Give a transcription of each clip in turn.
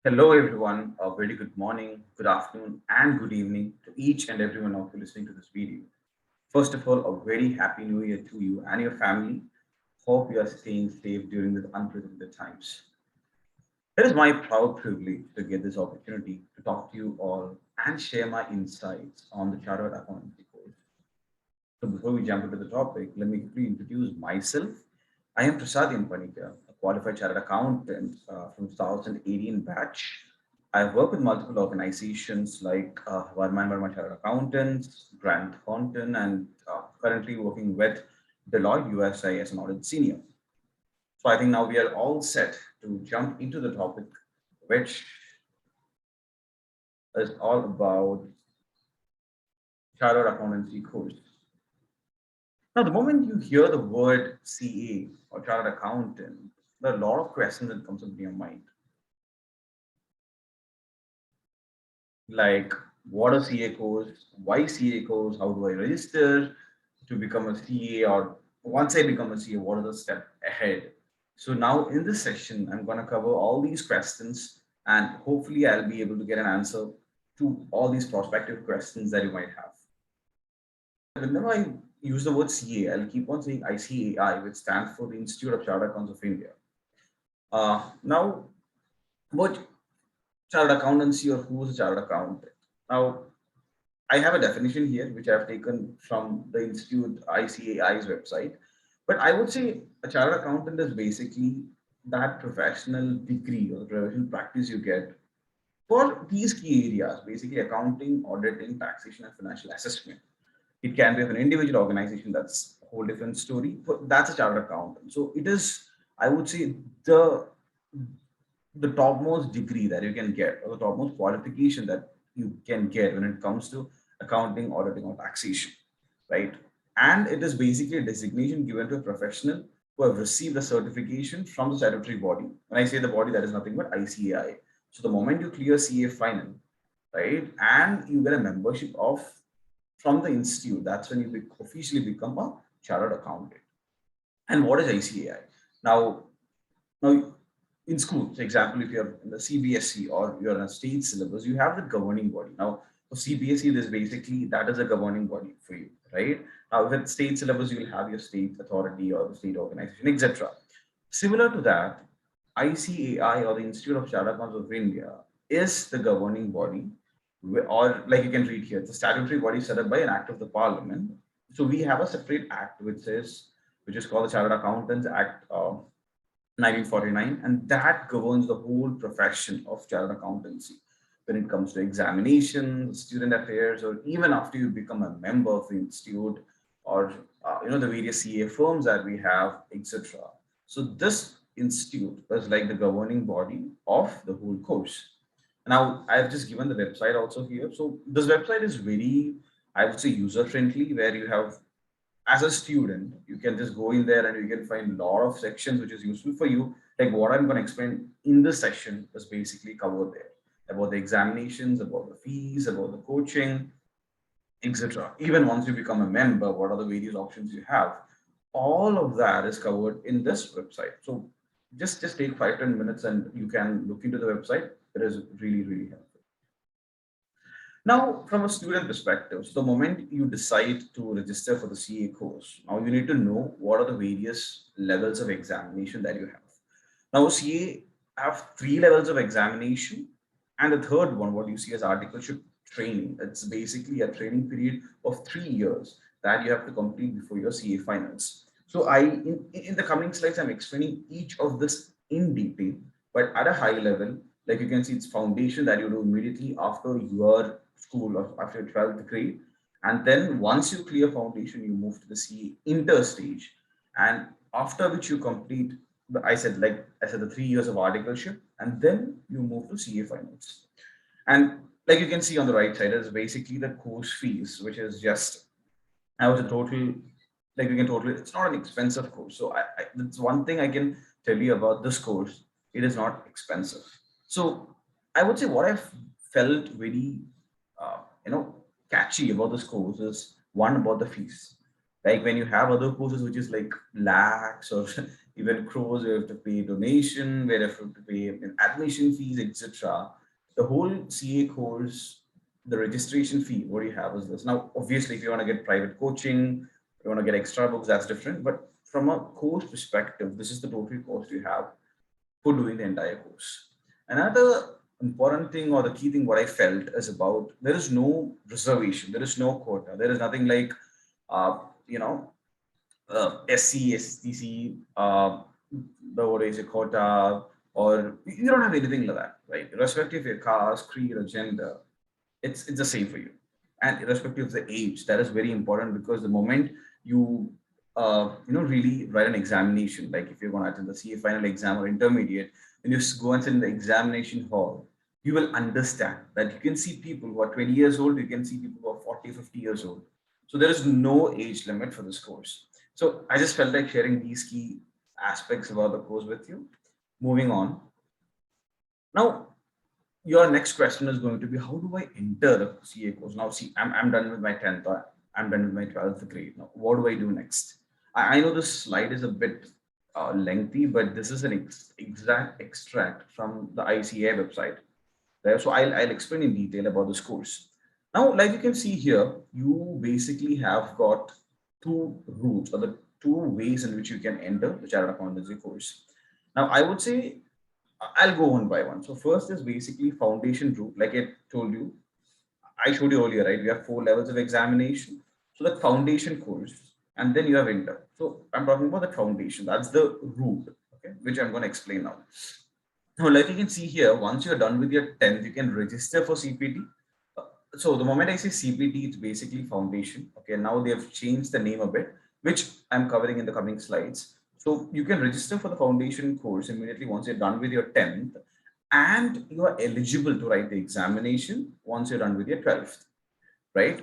Hello, everyone. A very good morning, good afternoon, and good evening to each and everyone of you listening to this video. First of all, a very happy new year to you and your family. Hope you are staying safe during these unprecedented times. It is my proud privilege to get this opportunity to talk to you all and share my insights on the Chartered Accountancy course. So before we jump into the topic, let me quickly introduce myself. I am Prasad Panicker, a qualified chartered accountant from 2018 batch. I've worked with multiple organizations like Varman Verma Chartered Accountants, Grant Thornton, and currently working with Deloitte USI as an Audit Senior. So I think now we are all set to jump into the topic, which is all about Chartered Accountancy course. Now, the moment you hear the word CA or Chartered Accountant, there are a lot of questions that comes into your mind. Like, what are CA course? Why CA course? How do I register to become a CA? Or once I become a CA, what are the steps ahead? So now in this session, I'm going to cover all these questions and hopefully I'll be able to get an answer to all these prospective questions that you might have. Whenever I use the word CA, I'll keep on saying ICAI, which stands for the Institute of Chartered Accountants of India. Now, what chartered accountancy or who is a chartered accountant? Now, I have a definition here, which I've taken from the Institute ICAI's website. But I would say a chartered accountant is basically that professional degree or the professional practice you get for these key areas, basically accounting, auditing, taxation, and financial assessment. It can be of an individual organization, that's a whole different story, but that's a chartered accountant. So it is, I would say, the the topmost degree that you can get or the topmost qualification that you can get when it comes to accounting, auditing, or taxation, right? And it is basically a designation given to a professional who have received a certification from the statutory body. When I say the body, that is nothing but ICAI. So the moment you clear CA final, right, and you get a membership of from the institute, that's when you officially become a chartered accountant. And what is ICAI? Now, in school, for example, if you're in the CBSE or you're in a state syllabus, you have the governing body. Now, for CBSE, there's basically that is a governing body for you, right? Now, if it's state syllabus, you'll have your state authority or the state organization, etc. Similar to that, ICAI or the Institute of Chartered Accountants of India is the governing body, or like you can read here, it's a statutory body set up by an act of the parliament. So we have a separate act which is called the Chartered Accountants Act 1949, and that governs the whole profession of chartered accountancy when it comes to examinations, student affairs, or even after you become a member of the institute or the various CA firms that we have, etc. So this institute is like the governing body of the whole course. Now I've just given the website also here. So this website is very, I would say, user friendly, where you have as a student, you can just go in there and you can find a lot of sections which is useful for you. Like what I'm going to explain in this section is basically covered there about the examinations, about the fees, about the coaching, etc. Even once you become a member, what are the various options you have? All of that is covered in this website. So just take 5-10 minutes and you can look into the website. It is really helpful. Now, from a student perspective, so the moment you decide to register for the CA course, now you need to know what are the various levels of examination that you have. Now, CA have 3 levels of examination, and the third one, what you see as articleship training, it's basically a training period of 3 years that you have to complete before your CA finals. So in the coming slides, I'm explaining each of this in detail, but at a high level, like you can see, it's foundation that you do immediately after your school or after 12th grade. And then once you clear foundation, you move to the CA inter stage. And after which you complete, I said, the 3 years of articleship, and then you move to CA finals. And like you can see on the right side is basically the course fees, which is just, I was a total, like you can totally, it's not an expensive course. So that's one thing I can tell you about this course. It is not expensive. So I would say what I've felt very, uh, you know, catchy about this course is one about the fees. Like when you have other courses which is like lakhs or even crows, you have to pay donation, where you have to pay admission fees, etc. The whole CA course, the registration fee, what you have is this. Now, obviously, if you want to get private coaching, you want to get extra books, that's different. But from a course perspective, this is the total cost you have for doing the entire course. Another important thing or the key thing what I felt is about there is no reservation, there is no quota, there is nothing like uh, you know SC, STC, the what is a quota, or you don't have anything like that, right? Irrespective of your caste, creed, or gender, it's the same for you. And irrespective of the age, that is very important because the moment you really write an examination, like if you're going to attend the CA final exam or intermediate, when you go and sit in the examination hall, you will understand that you can see people who are 20 years old, you can see people who are 40, 50 years old. So there is no age limit for this course. So I just felt like sharing these key aspects about the course with you. Moving on. Now, your next question is going to be how do I enter the CA course? Now, see, I'm done with my 10th or I'm done with my 12th grade. Now, what do I do next? I know this slide is a bit lengthy, but this is an exact extract from the ICAI website. There. So I'll explain in detail about this course. Now, like you can see here, you basically have got two routes or the two ways in which you can enter the Chartered Accountancy course. Now, I would say I'll go one by one. So first is basically foundation route. Like I told you, I showed you earlier, right? We have 4 levels of examination. So the foundation course, and then you have inter. So I'm talking about the foundation. That's the route, okay, which I'm going to explain now. Now, like you can see here, once you're done with your 10th, you can register for CPT. So the moment I say CPT, it's basically foundation. Okay, now they have changed the name a bit, which I'm covering in the coming slides. So you can register for the foundation course immediately once you're done with your 10th, and you are eligible to write the examination once you're done with your 12th, right?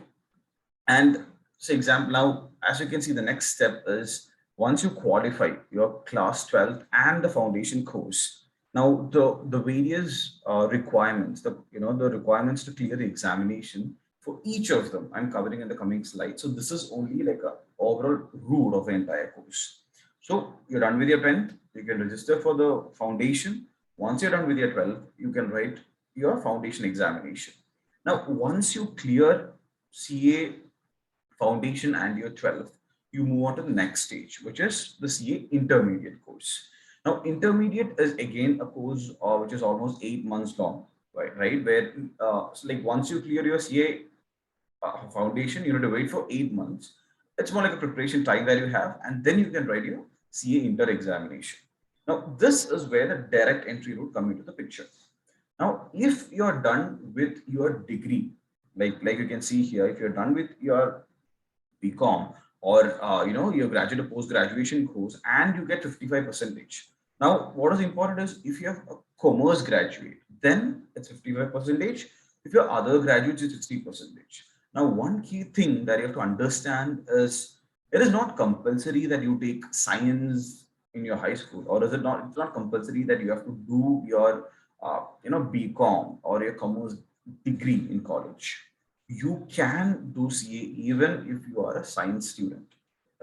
And so example now, as you can see, the next step is once you qualify your class 12th and the foundation course. Now the various requirements, the requirements to clear the examination for each of them, I'm covering in the coming slide. So this is only like a overall route of the entire course. So you're done with your 10th, you can register for the foundation. Once you're done with your 12th, you can write your foundation examination. Now, once you clear CA foundation and your 12th, you move on to the next stage, which is the CA intermediate course. Now, intermediate is again a course which is almost 8 months long, right? Where so like once you clear your CA foundation, you need to wait for 8 months. It's more like a preparation time that you have, and then you can write your CA inter examination. Now, this is where the direct entry route come into the picture. Now, if you're done with your degree, like you can see here, if you're done with your BCom or your graduate or post graduation course and you get 55 percentage. Now, what is important is if you have a commerce graduate, then it's 55 percentage. If you're other graduates, it's 60 percentage. Now, one key thing that you have to understand is it is not compulsory that you take science in your high school, or is it not? It's not compulsory that you have to do your BCom or your commerce degree in college. You can do CA even if you are a science student,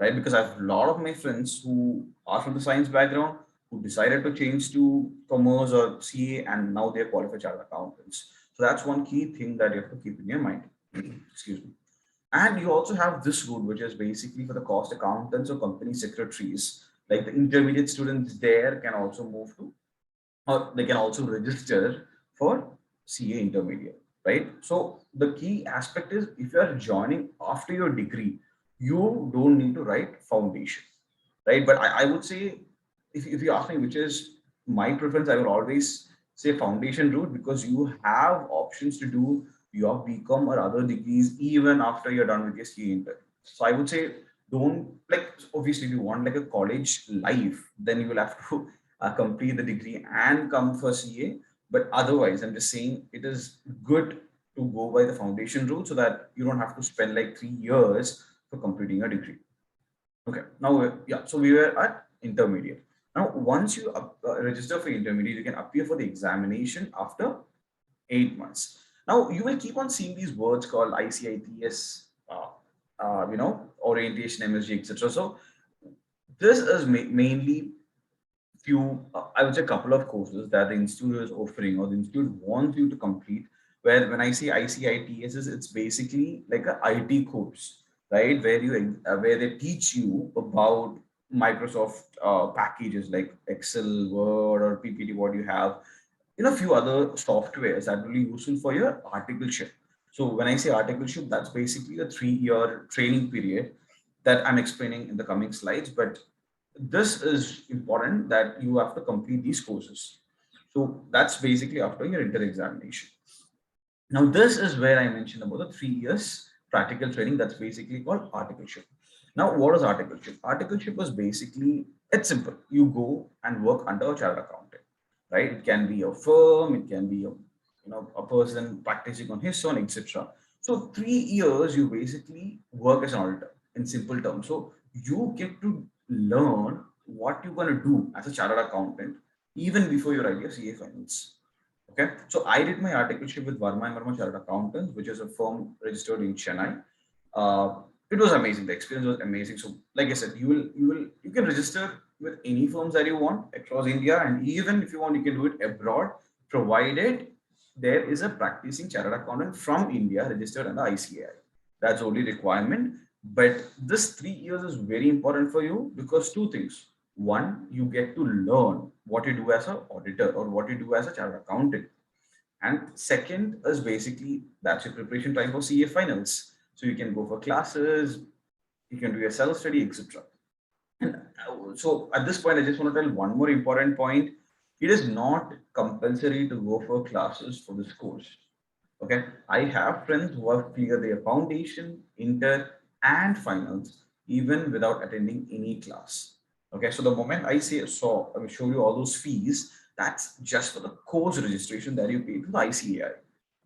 right? Because I have a lot of my friends who are from the science background who decided to change to commerce or CA and now they're qualified chartered accountants. So that's one key thing that you have to keep in your mind. Excuse me. And you also have this route, which is basically for the cost accountants or company secretaries. Like the intermediate students there can also move to, or they can also register for CA intermediate, right? So the key aspect is if you are joining after your degree, you don't need to write foundation, right? But I would say if you ask me which is my preference, I would always say foundation route because you have options to do your BCom or other degrees even after you're done with your CA inter. So I would say don't like obviously if you want like a college life, then you will have to complete the degree and come for CA. But otherwise, I'm just saying it is good to go by the foundation route so that you don't have to spend like 3 years for completing a degree. Okay, now, yeah, so we were at intermediate. Now, once you register for intermediate, you can appear for the examination after 8 months. Now, you will keep on seeing these words called ICITS, orientation, MSG, etc. So, this is mainly few, I would say, a couple of courses that the institute is offering or the institute wants you to complete. Where when I say ICITS, it's basically like a IT course, right? Where they teach you about Microsoft packages like Excel, Word, or PPT, what you have, a few other softwares that will be useful for your articleship. So when I say articleship, that's basically a 3-year training period that I'm explaining in the coming slides. But this is important that you have to complete these courses. So that's basically after your inter examination. Now, this is where I mentioned about the 3 years practical training that's basically called articleship. Now, what is articleship? Articleship is basically, it's simple. You go and work under a chartered accountant, right? It can be a firm, it can be a person practicing on his own, etc. So 3 years you basically work as an auditor in simple terms. So you get to learn what you're going to do as a chartered accountant even before you write your CA finals. Okay, so I did my articleship with Varma and Varma Chartered Accountants, which is a firm registered in Chennai. Uh, it was amazing. The experience was amazing. So, like I said, you can register with any firms that you want across India, and even if you want, you can do it abroad, provided there is a practicing chartered accountant from India registered under ICAI. That's only requirement. But this 3 years is very important for you because two things. One, you get to learn what you do as an auditor or what you do as a chartered accountant. And second is basically that's your preparation time for CA finals. So you can go for classes, you can do your self study, etc. And so at this point, I just want to tell one more important point. It is not compulsory to go for classes for this course. Okay. I have friends who have cleared their foundation, inter, and finals even without attending any class. Okay. So the moment I will show you all those fees, that's just for the course registration that you pay to the ICAI.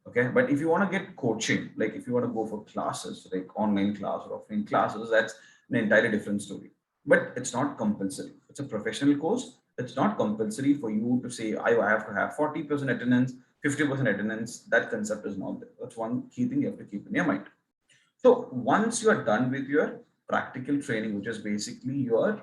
Okay. But if you want to get coaching, like if you want to go for classes, like online class or offline classes, that's an entirely different story. But it's not compulsory. It's a professional course. It's not compulsory for you to say, I have to have 40% attendance, 50% attendance. That concept is not there. That's one key thing you have to keep in your mind. So once you are done with your practical training, which is basically your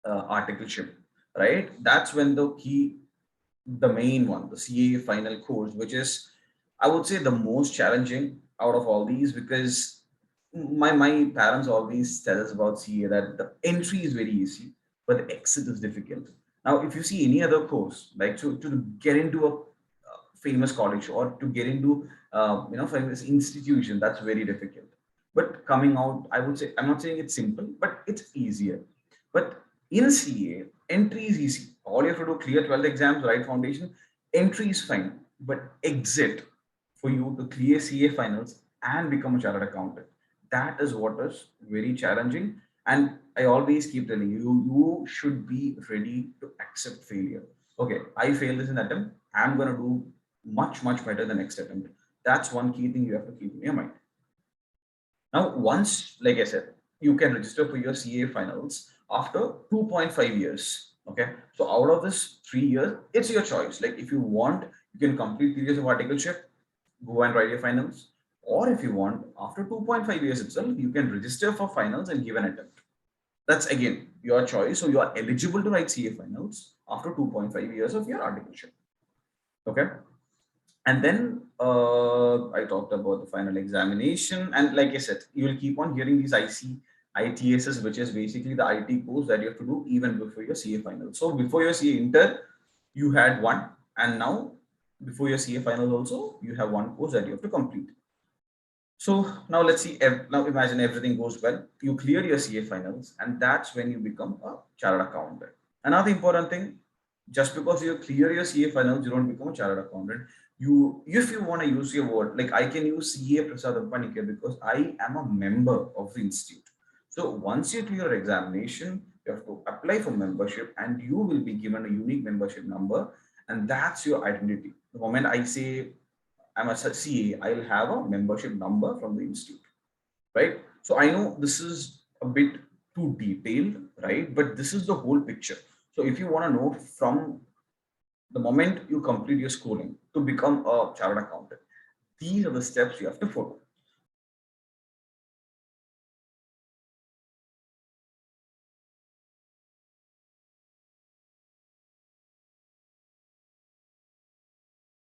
articleship, right? That's when the main one, the CA final course, which is, I would say, the most challenging out of all these because my parents always tell us about CA that the entry is very easy, but the exit is difficult. Now, if you see any other course, like to get into a famous college or to get into famous institution, that's very difficult. But coming out, I would say, I'm not saying it's simple, but it's easier. But in CA, entry is easy. All you have to do clear 12th exams, right foundation. Entry is fine, but exit for you to clear CA finals and become a chartered accountant. That is what is very challenging. And I always keep telling you, you should be ready to accept failure. Okay, I failed this in attempt. I'm gonna do much better the next attempt. That's one key thing you have to keep in your mind. Now, once, like I said, you can register for your CA finals after 2.5 years. Okay. So out of this 3 years, it's your choice. Like if you want, you can complete 3 years of articleship, go and write your finals. Or if you want, after 2.5 years itself, you can register for finals and give an attempt. That's again your choice. So you are eligible to write CA finals after 2.5 years of your articleship. Okay. And then I talked about the final examination. And like I said, you will keep on hearing these ITSs, which is basically the IT course that you have to do even before your CA final. So before your CA inter, you had one. And now before your CA final also, you have one course that you have to complete. So now let's see. Now imagine everything goes well. You clear your CA finals, and that's when you become a chartered accountant. Another important thing, just because you clear your CA finals, you don't become a chartered accountant. If you want to use your word, like I can use CA Prasad Panicker because I am a member of the institute. So once you clear examination, you have to apply for membership, and you will be given a unique membership number, and that's your identity. The moment I say I'm a CA, I'll have a membership number from the institute, right? So I know this is a bit too detailed, right? But this is the whole picture. So if you want to know from the moment you complete your schooling to become a chartered accountant, these are the steps you have to follow.